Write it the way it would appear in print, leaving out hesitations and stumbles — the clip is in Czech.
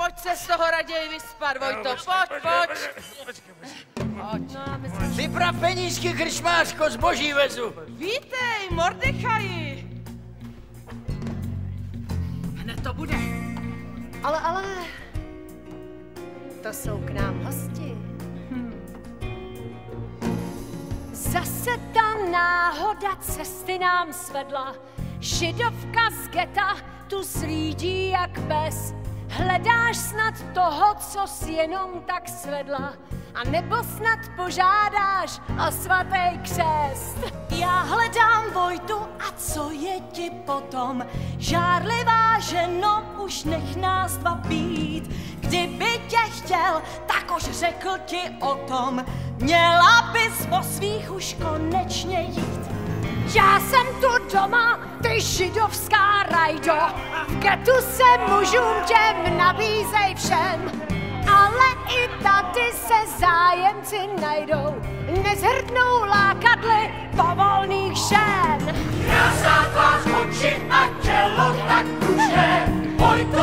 pojď se z toho raději vyspat, Vojto, pojď. Vyprav penízky, krčmářko, zboží vezu. Vítej, Mordechaji. Hned to bude. Ale, to jsou k nám hosti. Zase ta náhoda cesty nám svedla, židovka z geta tu slídí jak pes. Hledáš snad toho, co jsi jenom tak svedla, a nebo snad požádáš o svatý křest. Já hledám Vojtu a co je ti potom? Žárlivá ženo, už nech nás dva být. Kdyby tě chtěl, tak už řekl ti o tom. Měla bys po svých už konečně jít. Já jsem tu doma, ty židovská rajdo. V getu se mužům těm nabízej všem. Ale i tady se zájemci najdou. Nezhrdnou lákadly povolných žen. Krásná tvář, oči a tělo tak pružné. Vojto